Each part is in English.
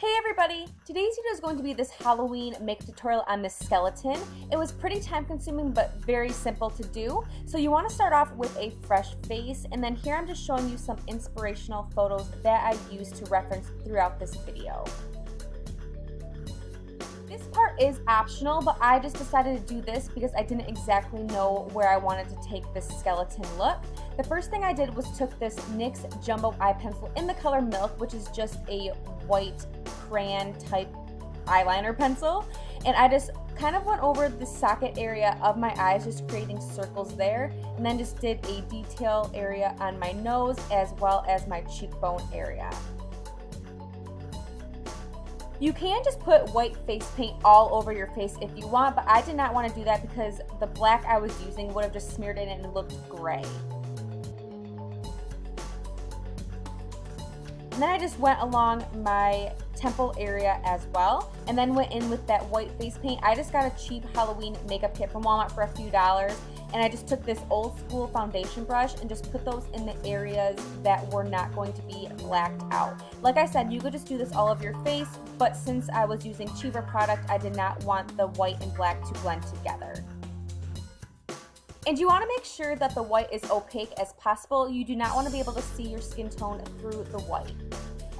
Hey everybody! Today's video is going to be this Halloween makeup tutorial on this skeleton. It was pretty time consuming but very simple to do. So you want to start off with a fresh face, and then here I'm just showing you some inspirational photos that I used to reference throughout this video. This part is optional, but I just decided to do this because I didn't exactly know where I wanted to take this skeleton look. The first thing I did was took this NYX Jumbo Eye Pencil in the color Milk, which is just a white crayon type eyeliner pencil, and I just kind of went over the socket area of my eyes, just creating circles there, and then just did a detail area on my nose as well as my cheekbone area. You can just put white face paint all over your face if you want, but I did not want to do that because the black I was using would have just smeared it and it looked gray. And then I just went along my temple area as well, and then went in with that white face paint. I just got a cheap Halloween makeup kit from Walmart for a few dollars, and I just took this old school foundation brush and just put those in the areas that were not going to be blacked out. Like I said, you could just do this all over your face, but since I was using cheaper product, I did not want the white and black to blend together. And you want to make sure that the white is opaque as possible. You do not want to be able to see your skin tone through the white.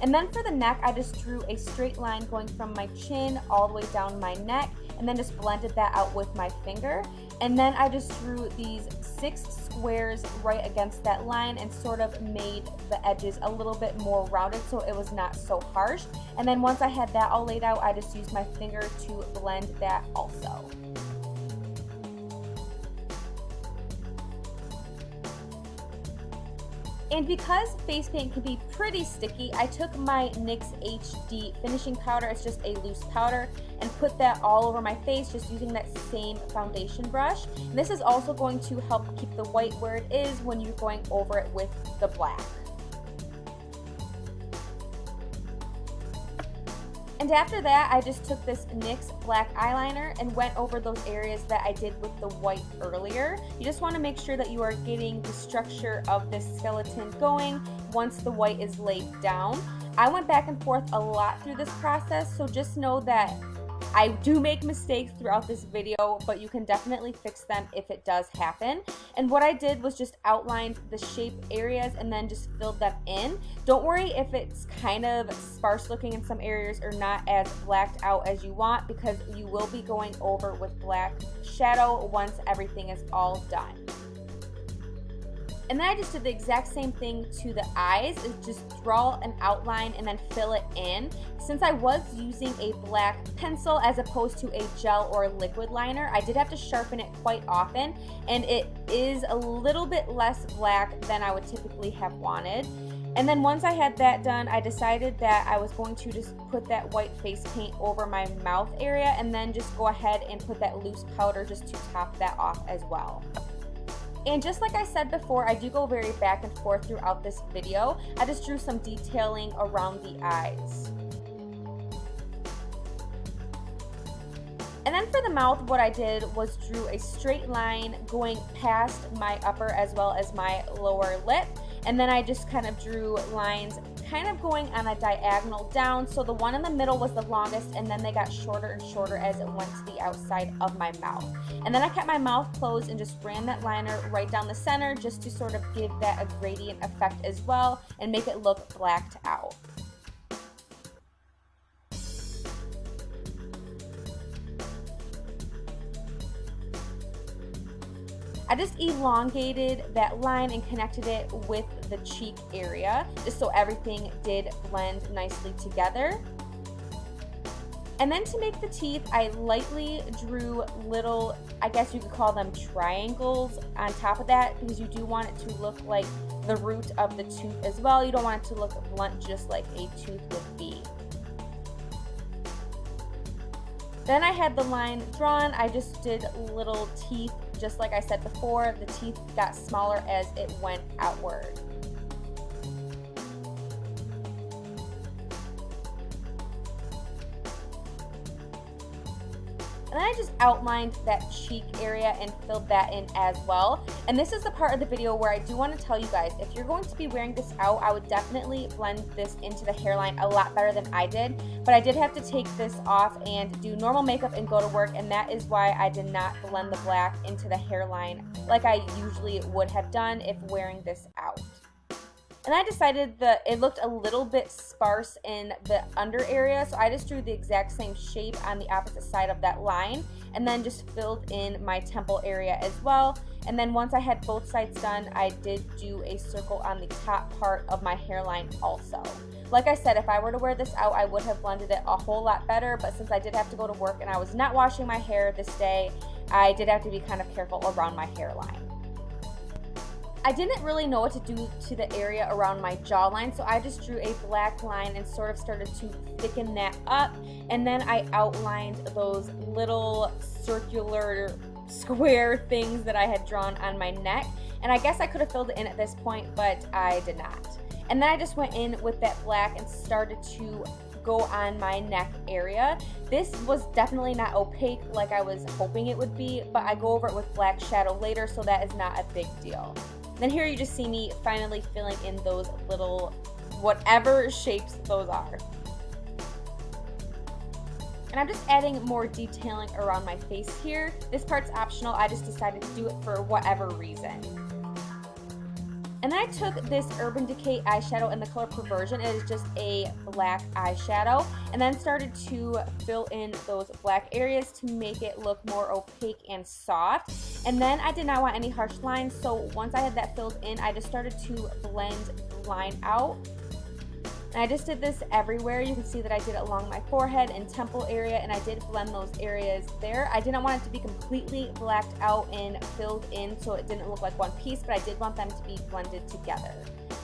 And then for the neck, I just drew a straight line going from my chin all the way down my neck, and then just blended that out with my finger. And then I just drew these 6 squares right against that line and sort of made the edges a little bit more rounded so it was not so harsh. And then once I had that all laid out, I just used my finger to blend that also. And because face paint can be pretty sticky, I took my NYX HD finishing powder, it's just a loose powder, and put that all over my face just using that same foundation brush. And this is also going to help keep the white where it is when you're going over it with the black. And after that, I just took this NYX black eyeliner and went over those areas that I did with the white earlier. You just want to make sure that you are getting the structure of this skeleton going once the white is laid down. I went back and forth a lot through this process, so just know that I do make mistakes throughout this video, but you can definitely fix them if it does happen. And what I did was just outlined the shape areas and then just filled them in. Don't worry if it's kind of sparse looking in some areas or not as blacked out as you want, because you will be going over with black shadow once everything is all done. And then I just did the exact same thing to the eyes, is just draw an outline and then fill it in. Since I was using a black pencil as opposed to a gel or liquid liner, I did have to sharpen it quite often, and it is a little bit less black than I would typically have wanted. And then once I had that done, I decided that I was going to just put that white face paint over my mouth area and then just go ahead and put that loose powder just to top that off as well. And just like I said before, I do go very back and forth throughout this video. I just drew some detailing around the eyes. And then for the mouth, what I did was drew a straight line going past my upper as well as my lower lip. And then I just kind of drew lines kind of going on a diagonal down. So the one in the middle was the longest, and then they got shorter and shorter as it went to the outside of my mouth. And then I kept my mouth closed and just ran that liner right down the center just to sort of give that a gradient effect as well and make it look blacked out. I just elongated that line and connected it with the cheek area, just so everything did blend nicely together. And then to make the teeth, I lightly drew little, I guess you could call them triangles on top of that, because you do want it to look like the root of the tooth as well. You don't want it to look blunt just like a tooth would be. Then I had the line drawn. I just did little teeth, just like I said before. The teeth got smaller as it went outward. And then I just outlined that cheek area and filled that in as well. And this is the part of the video where I do want to tell you guys, if you're going to be wearing this out, I would definitely blend this into the hairline a lot better than I did. But I did have to take this off and do normal makeup and go to work, and that is why I did not blend the black into the hairline like I usually would have done if wearing this out. And I decided that it looked a little bit sparse in the under area, so I just drew the exact same shape on the opposite side of that line, and then just filled in my temple area as well. And then once I had both sides done, I did do a circle on the top part of my hairline also. Like I said, if I were to wear this out, I would have blended it a whole lot better, but since I did have to go to work and I was not washing my hair this day, I did have to be kind of careful around my hairline. I didn't really know what to do to the area around my jawline, so I just drew a black line and sort of started to thicken that up, and then I outlined those little circular square things that I had drawn on my neck, and I guess I could have filled it in at this point, but I did not. And then I just went in with that black and started to go on my neck area. This was definitely not opaque like I was hoping it would be, but I go over it with black shadow later, so that is not a big deal. Then here you just see me finally filling in those little whatever shapes those are. And I'm just adding more detailing around my face here. This part's optional, I just decided to do it for whatever reason. And then I took this Urban Decay eyeshadow in the color Perversion. It is just a black eyeshadow. And then started to fill in those black areas to make it look more opaque and soft. And then I did not want any harsh lines, so once I had that filled in, I just started to blend the line out. And I just did this everywhere. You can see that I did it along my forehead and temple area, and I did blend those areas there. I didn't want it to be completely blacked out and filled in so it didn't look like one piece, but I did want them to be blended together.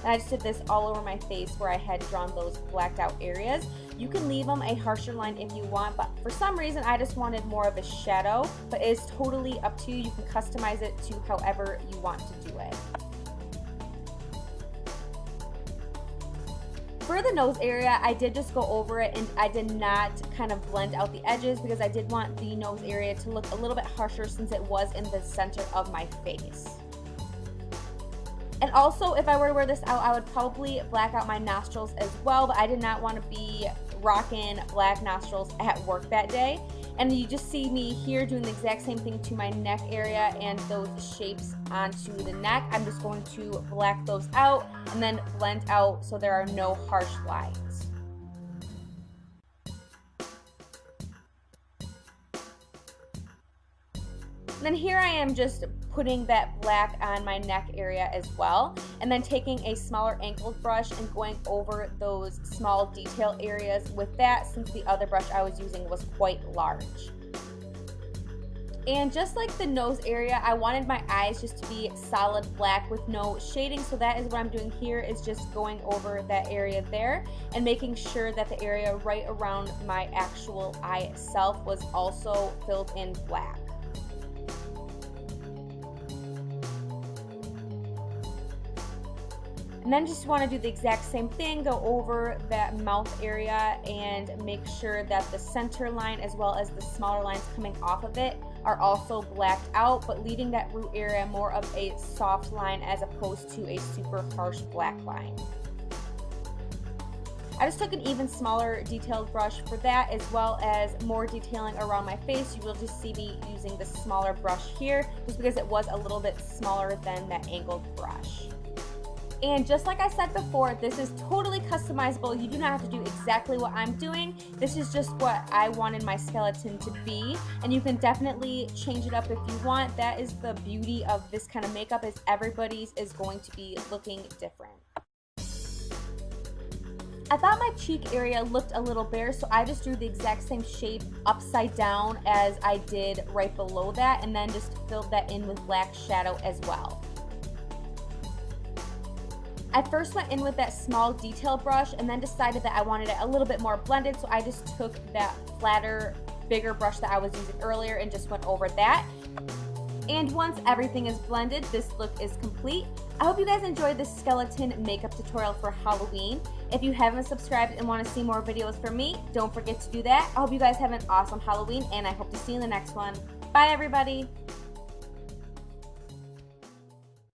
And I just did this all over my face where I had drawn those blacked out areas. You can leave them a harsher line if you want, but for some reason I just wanted more of a shadow, but it's totally up to you. You can customize it to however you want to do it. For the nose area, I did just go over it and I did not kind of blend out the edges because I did want the nose area to look a little bit harsher since it was in the center of my face. And also, if I were to wear this out, I would probably black out my nostrils as well, but I did not want to be rocking black nostrils at work that day. And you just see me here doing the exact same thing to my neck area and those shapes onto the neck. I'm just going to black those out and then blend out so there are no harsh lines. And then here I am just putting that black on my neck area as well, and then taking a smaller angled brush and going over those small detail areas with that, since the other brush I was using was quite large. And just like the nose area, I wanted my eyes just to be solid black with no shading, so that is what I'm doing here, is just going over that area there and making sure that the area right around my actual eye itself was also filled in black. And then just want to do the exact same thing, go over that mouth area and make sure that the center line as well as the smaller lines coming off of it are also blacked out, but leaving that root area more of a soft line as opposed to a super harsh black line. I just took an even smaller detailed brush for that, as well as more detailing around my face. You will just see me using the smaller brush here just because it was a little bit smaller than that angled brush. And just like I said before, this is totally customizable. You do not have to do exactly what I'm doing. This is just what I wanted my skeleton to be, and you can definitely change it up if you want. That is the beauty of this kind of makeup, is everybody's is going to be looking different. I thought my cheek area looked a little bare, so I just drew the exact same shape upside down as I did right below that, and then just filled that in with black shadow as well. I first went in with that small detail brush and then decided that I wanted it a little bit more blended, so I just took that flatter, bigger brush that I was using earlier and just went over that. And once everything is blended, this look is complete. I hope you guys enjoyed this skeleton makeup tutorial for Halloween. If you haven't subscribed and want to see more videos from me, don't forget to do that. I hope you guys have an awesome Halloween, and I hope to see you in the next one. Bye, everybody.